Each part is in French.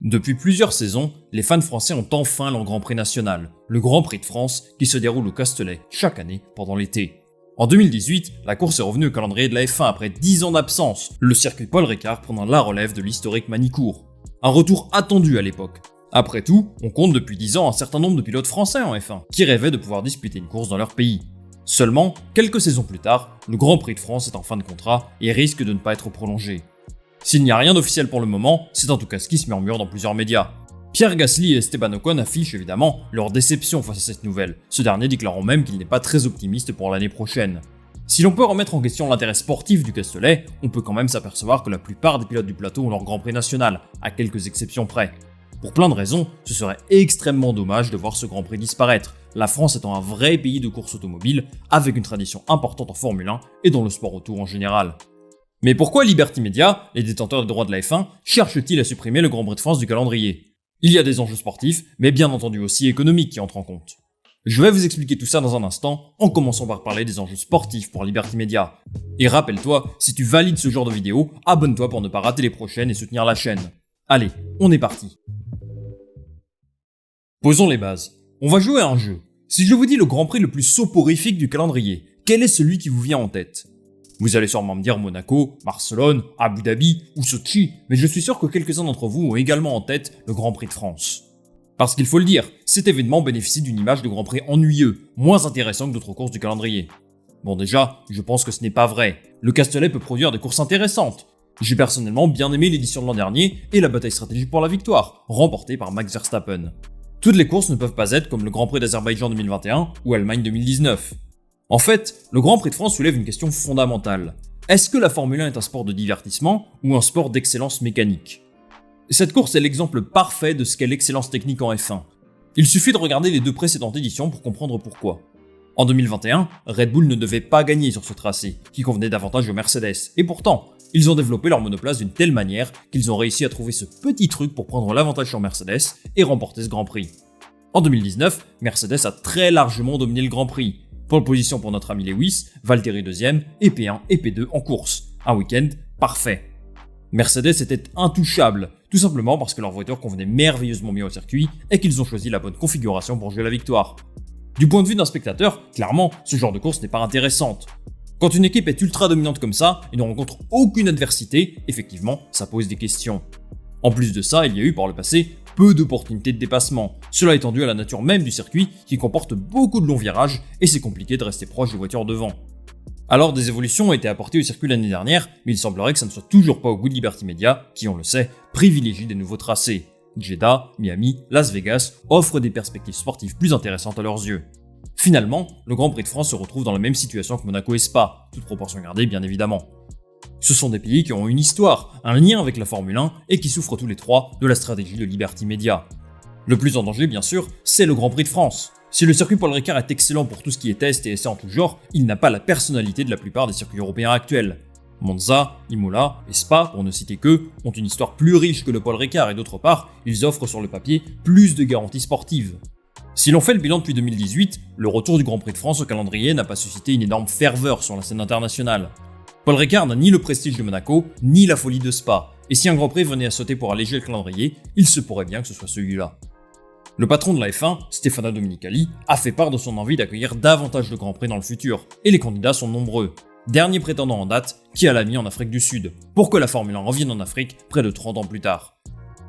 Depuis plusieurs saisons, les fans français ont enfin leur Grand Prix national, le Grand Prix de France qui se déroule au Castellet chaque année pendant l'été. En 2018, la course est revenue au calendrier de la F1 après 10 ans d'absence, le circuit Paul Ricard prenant la relève de l'historique Manicourt. Un retour attendu à l'époque. Après tout, on compte depuis 10 ans un certain nombre de pilotes français en F1 qui rêvaient de pouvoir disputer une course dans leur pays. Seulement, quelques saisons plus tard, le Grand Prix de France est en fin de contrat et risque de ne pas être prolongé. S'il n'y a rien d'officiel pour le moment, c'est en tout cas ce qui se murmure dans plusieurs médias. Pierre Gasly et Esteban Ocon affichent évidemment leur déception face à cette nouvelle, ce dernier déclarant même qu'il n'est pas très optimiste pour l'année prochaine. Si l'on peut remettre en question l'intérêt sportif du Castellet, on peut quand même s'apercevoir que la plupart des pilotes du plateau ont leur Grand Prix national, à quelques exceptions près. Pour plein de raisons, ce serait extrêmement dommage de voir ce Grand Prix disparaître, la France étant un vrai pays de course automobile, avec une tradition importante en Formule 1 et dans le sport auto en général. Mais pourquoi Liberty Media, les détenteurs des droits de la F1, cherchent-ils à supprimer le Grand Prix de France du calendrier ? Il y a des enjeux sportifs, mais bien entendu aussi économiques qui entrent en compte. Je vais vous expliquer tout ça dans un instant, en commençant par parler des enjeux sportifs pour Liberty Media. Et rappelle-toi, si tu valides ce genre de vidéo, abonne-toi pour ne pas rater les prochaines et soutenir la chaîne. Allez, on est parti. Posons les bases. On va jouer à un jeu. Si je vous dis le Grand Prix le plus soporifique du calendrier, quel est celui qui vous vient en tête ? Vous allez sûrement me dire Monaco, Barcelone, Abu Dhabi ou Sochi, mais je suis sûr que quelques-uns d'entre vous ont également en tête le Grand Prix de France. Parce qu'il faut le dire, cet événement bénéficie d'une image de Grand Prix ennuyeux, moins intéressant que d'autres courses du calendrier. Bon déjà, je pense que ce n'est pas vrai. Le Castellet peut produire des courses intéressantes. J'ai personnellement bien aimé l'édition de l'an dernier et la bataille stratégique pour la victoire, remportée par Max Verstappen. Toutes les courses ne peuvent pas être comme le Grand Prix d'Azerbaïdjan 2021 ou Allemagne 2019. En fait, le Grand Prix de France soulève une question fondamentale. Est-ce que la Formule 1 est un sport de divertissement ou un sport d'excellence mécanique ? Cette course est l'exemple parfait de ce qu'est l'excellence technique en F1. Il suffit de regarder les deux précédentes éditions pour comprendre pourquoi. En 2021, Red Bull ne devait pas gagner sur ce tracé, qui convenait davantage aux Mercedes, et pourtant, ils ont développé leur monoplace d'une telle manière qu'ils ont réussi à trouver ce petit truc pour prendre l'avantage sur Mercedes et remporter ce Grand Prix. En 2019, Mercedes a très largement dominé le Grand Prix. Pole position pour notre ami Lewis, Valtteri 2ème, et P1 et P2 en course. Un week-end parfait. Mercedes était intouchable, tout simplement parce que leur voiture convenait merveilleusement bien au circuit et qu'ils ont choisi la bonne configuration pour jouer la victoire. Du point de vue d'un spectateur, clairement, ce genre de course n'est pas intéressante. Quand une équipe est ultra dominante comme ça et ne rencontre aucune adversité, effectivement, ça pose des questions. En plus de ça, il y a eu par le passé peu d'opportunités de dépassement, cela étant dû à la nature même du circuit qui comporte beaucoup de longs virages et c'est compliqué de rester proche des voitures devant. Alors des évolutions ont été apportées au circuit l'année dernière, mais il semblerait que ça ne soit toujours pas au goût de Liberty Media, qui on le sait, privilégie des nouveaux tracés. Jeddah, Miami, Las Vegas offrent des perspectives sportives plus intéressantes à leurs yeux. Finalement, le Grand Prix de France se retrouve dans la même situation que Monaco et Spa, toute proportion gardée bien évidemment. Ce sont des pays qui ont une histoire, un lien avec la Formule 1 et qui souffrent tous les trois de la stratégie de Liberty Media. Le plus en danger, bien sûr, c'est le Grand Prix de France. Si le circuit Paul Ricard est excellent pour tout ce qui est test et essai en tout genre, il n'a pas la personnalité de la plupart des circuits européens actuels. Monza, Imola et Spa, pour ne citer qu'eux, ont une histoire plus riche que le Paul Ricard et d'autre part, ils offrent sur le papier plus de garanties sportives. Si l'on fait le bilan depuis 2018, le retour du Grand Prix de France au calendrier n'a pas suscité une énorme ferveur sur la scène internationale. Paul Ricard n'a ni le prestige de Monaco, ni la folie de Spa, et si un Grand Prix venait à sauter pour alléger le calendrier, il se pourrait bien que ce soit celui-là. Le patron de la F1, Stefano Domenicali, a fait part de son envie d'accueillir davantage de Grands Prix dans le futur, et les candidats sont nombreux. Dernier prétendant en date, Kia l'a mis en Afrique du Sud, pour que la Formule 1 revienne en Afrique près de 30 ans plus tard.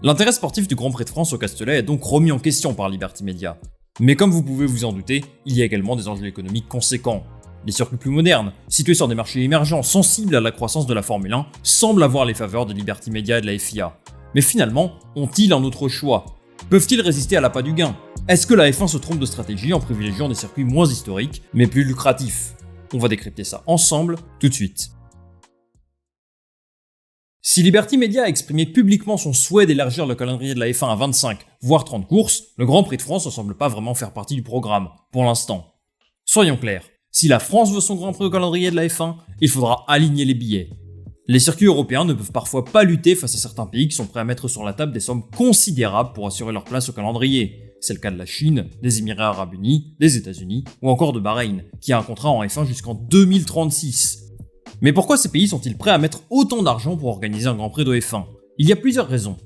L'intérêt sportif du Grand Prix de France au Castellet est donc remis en question par Liberty Media. Mais comme vous pouvez vous en douter, il y a également des enjeux économiques conséquents. Les circuits plus modernes, situés sur des marchés émergents sensibles à la croissance de la Formule 1, semblent avoir les faveurs de Liberty Media et de la FIA. Mais finalement, ont-ils un autre choix ? Peuvent-ils résister à l'appât du gain ? Est-ce que la F1 se trompe de stratégie en privilégiant des circuits moins historiques, mais plus lucratifs ? On va décrypter ça ensemble, tout de suite. Si Liberty Media a exprimé publiquement son souhait d'élargir le calendrier de la F1 à 25, voire 30 courses, le Grand Prix de France ne semble pas vraiment faire partie du programme, pour l'instant. Soyons clairs. Si la France veut son Grand Prix au calendrier de la F1, il faudra aligner les billets. Les circuits européens ne peuvent parfois pas lutter face à certains pays qui sont prêts à mettre sur la table des sommes considérables pour assurer leur place au calendrier. C'est le cas de la Chine, des Émirats Arabes Unis, des États-Unis ou encore de Bahreïn, qui a un contrat en F1 jusqu'en 2036. Mais pourquoi ces pays sont-ils prêts à mettre autant d'argent pour organiser un Grand Prix de F1 ? Il y a plusieurs raisons.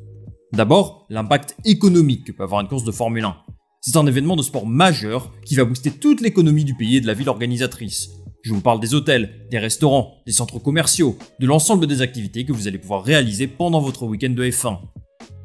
D'abord, l'impact économique que peut avoir une course de Formule 1. C'est un événement de sport majeur qui va booster toute l'économie du pays et de la ville organisatrice. Je vous parle des hôtels, des restaurants, des centres commerciaux, de l'ensemble des activités que vous allez pouvoir réaliser pendant votre week-end de F1.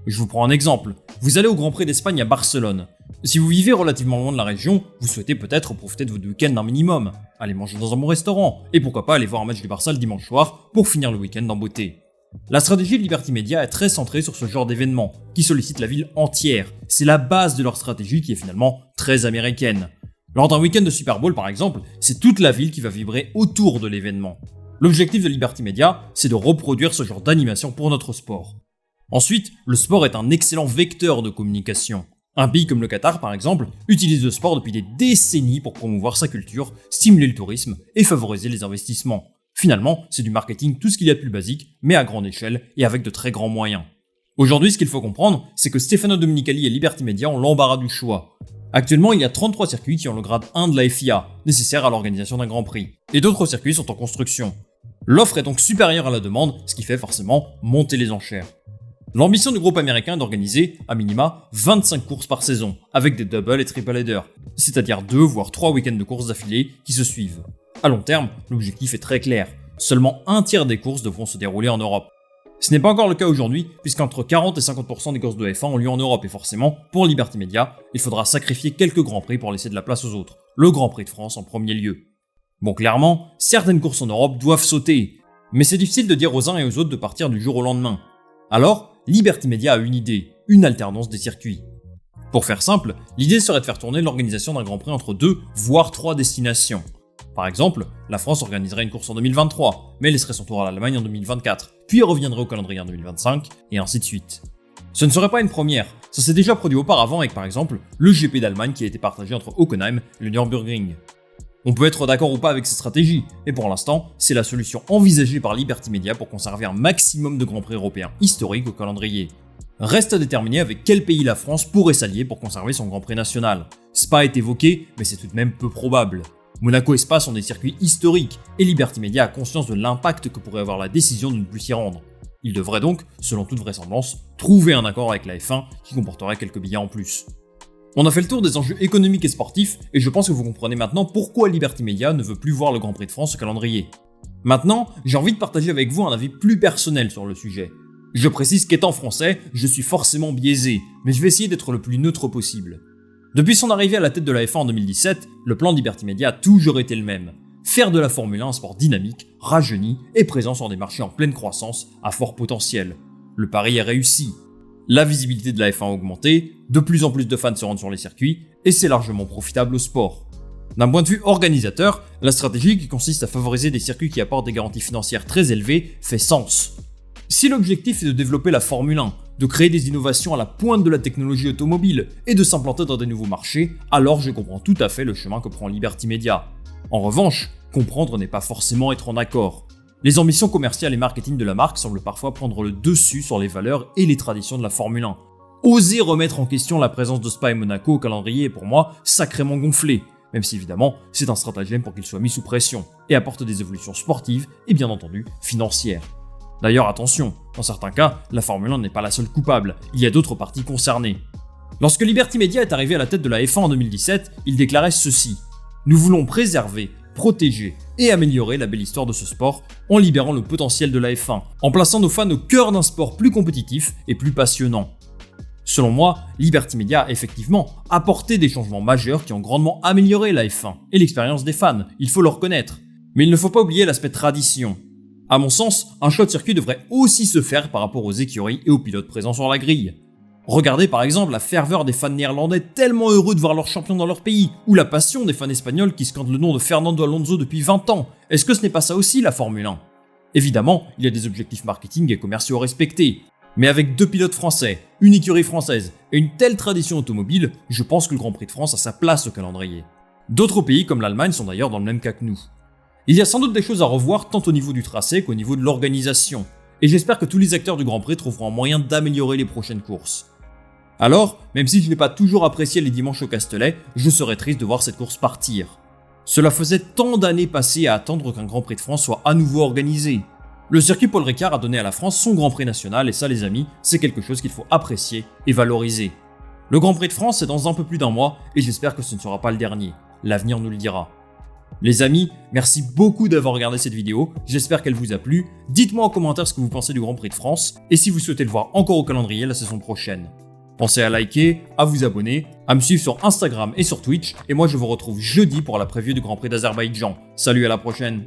Je vous prends un exemple. Vous allez au Grand Prix d'Espagne à Barcelone. Si vous vivez relativement loin de la région, vous souhaitez peut-être profiter de votre week-end d'un minimum, aller manger dans un bon restaurant, et pourquoi pas aller voir un match du Barça le dimanche soir pour finir le week-end en beauté. La stratégie de Liberty Media est très centrée sur ce genre d'événement, qui sollicite la ville entière. C'est la base de leur stratégie qui est finalement très américaine. Lors d'un week-end de Super Bowl par exemple, c'est toute la ville qui va vibrer autour de l'événement. L'objectif de Liberty Media, c'est de reproduire ce genre d'animation pour notre sport. Ensuite, le sport est un excellent vecteur de communication. Un pays comme le Qatar, par exemple, utilise le sport depuis des décennies pour promouvoir sa culture, stimuler le tourisme et favoriser les investissements. Finalement, c'est du marketing tout ce qu'il y a de plus basique, mais à grande échelle et avec de très grands moyens. Aujourd'hui, ce qu'il faut comprendre, c'est que Stefano Domenicali et Liberty Media ont l'embarras du choix. Actuellement, il y a 33 circuits qui ont le grade 1 de la FIA, nécessaire à l'organisation d'un Grand Prix, et d'autres circuits sont en construction. L'offre est donc supérieure à la demande, ce qui fait forcément monter les enchères. L'ambition du groupe américain est d'organiser, à minima, 25 courses par saison, avec des double et triple headers, c'est-à-dire 2 voire 3 week-ends de courses d'affilée qui se suivent. À long terme, l'objectif est très clair, seulement un tiers des courses devront se dérouler en Europe. Ce n'est pas encore le cas aujourd'hui, puisqu'entre 40 et 50% des courses de F1 ont lieu en Europe, et forcément, pour Liberty Media, il faudra sacrifier quelques grands prix pour laisser de la place aux autres, le Grand Prix de France en premier lieu. Bon, clairement, certaines courses en Europe doivent sauter, mais c'est difficile de dire aux uns et aux autres de partir du jour au lendemain. Alors, Liberty Media a une idée, une alternance des circuits. Pour faire simple, l'idée serait de faire tourner l'organisation d'un Grand Prix entre 2 voire 3 destinations. Par exemple, la France organiserait une course en 2023, mais laisserait son tour à l'Allemagne en 2024, puis reviendrait au calendrier en 2025, et ainsi de suite. Ce ne serait pas une première, ça s'est déjà produit auparavant avec par exemple le GP d'Allemagne qui a été partagé entre Hockenheim et le Nürburgring. On peut être d'accord ou pas avec ces stratégies, mais pour l'instant, c'est la solution envisagée par Liberty Media pour conserver un maximum de Grands Prix européens historiques au calendrier. Reste à déterminer avec quel pays la France pourrait s'allier pour conserver son Grand Prix national. Spa est évoqué, mais c'est tout de même peu probable. Monaco et Spa sont des circuits historiques, et Liberty Media a conscience de l'impact que pourrait avoir la décision de ne plus s'y rendre. Il devrait donc, selon toute vraisemblance, trouver un accord avec la F1 qui comporterait quelques billets en plus. On a fait le tour des enjeux économiques et sportifs, et je pense que vous comprenez maintenant pourquoi Liberty Media ne veut plus voir le Grand Prix de France au calendrier. Maintenant, j'ai envie de partager avec vous un avis plus personnel sur le sujet. Je précise qu'étant français, je suis forcément biaisé, mais je vais essayer d'être le plus neutre possible. Depuis son arrivée à la tête de la F1 en 2017, le plan de Liberty Media a toujours été le même. Faire de la Formule 1 un sport dynamique, rajeuni et présent sur des marchés en pleine croissance à fort potentiel. Le pari est réussi. La visibilité de la F1 a augmenté, de plus en plus de fans se rendent sur les circuits, et c'est largement profitable au sport. D'un point de vue organisateur, la stratégie qui consiste à favoriser des circuits qui apportent des garanties financières très élevées fait sens. Si l'objectif est de développer la Formule 1, de créer des innovations à la pointe de la technologie automobile et de s'implanter dans des nouveaux marchés, alors je comprends tout à fait le chemin que prend Liberty Media. En revanche, comprendre n'est pas forcément être en accord. Les ambitions commerciales et marketing de la marque semblent parfois prendre le dessus sur les valeurs et les traditions de la Formule 1. Oser remettre en question la présence de Spa et Monaco au calendrier est pour moi sacrément gonflé, même si évidemment c'est un stratagème pour qu'il soit mis sous pression et apporte des évolutions sportives et bien entendu financières. D'ailleurs attention, dans certains cas, la Formule 1 n'est pas la seule coupable, il y a d'autres parties concernées. Lorsque Liberty Media est arrivé à la tête de la F1 en 2017, il déclarait ceci: « Nous voulons préserver, protéger et améliorer la belle histoire de ce sport en libérant le potentiel de la F1, en plaçant nos fans au cœur d'un sport plus compétitif et plus passionnant. » Selon moi, Liberty Media a effectivement apporté des changements majeurs qui ont grandement amélioré la F1 et l'expérience des fans, il faut le reconnaître. Mais il ne faut pas oublier l'aspect tradition. À mon sens, un choix de circuit devrait aussi se faire par rapport aux écuries et aux pilotes présents sur la grille. Regardez par exemple la ferveur des fans néerlandais tellement heureux de voir leur champion dans leur pays, ou la passion des fans espagnols qui scandent le nom de Fernando Alonso depuis 20 ans. Est-ce que ce n'est pas ça aussi la Formule 1 ? Évidemment, il y a des objectifs marketing et commerciaux à respecter. Mais avec 2 pilotes français, une écurie française et une telle tradition automobile, je pense que le Grand Prix de France a sa place au calendrier. D'autres pays comme l'Allemagne sont d'ailleurs dans le même cas que nous. Il y a sans doute des choses à revoir tant au niveau du tracé qu'au niveau de l'organisation, et j'espère que tous les acteurs du Grand Prix trouveront un moyen d'améliorer les prochaines courses. Alors, même si je n'ai pas toujours apprécié les dimanches au Castellet, je serais triste de voir cette course partir. Cela faisait tant d'années passées à attendre qu'un Grand Prix de France soit à nouveau organisé. Le circuit Paul Ricard a donné à la France son Grand Prix national et ça les amis, c'est quelque chose qu'il faut apprécier et valoriser. Le Grand Prix de France c'est dans un peu plus d'un mois et j'espère que ce ne sera pas le dernier. L'avenir nous le dira. Les amis, merci beaucoup d'avoir regardé cette vidéo, j'espère qu'elle vous a plu. Dites-moi en commentaire ce que vous pensez du Grand Prix de France et si vous souhaitez le voir encore au calendrier la saison prochaine. Pensez à liker, à vous abonner, à me suivre sur Instagram et sur Twitch et moi je vous retrouve jeudi pour la preview du Grand Prix d'Azerbaïdjan. Salut, à la prochaine.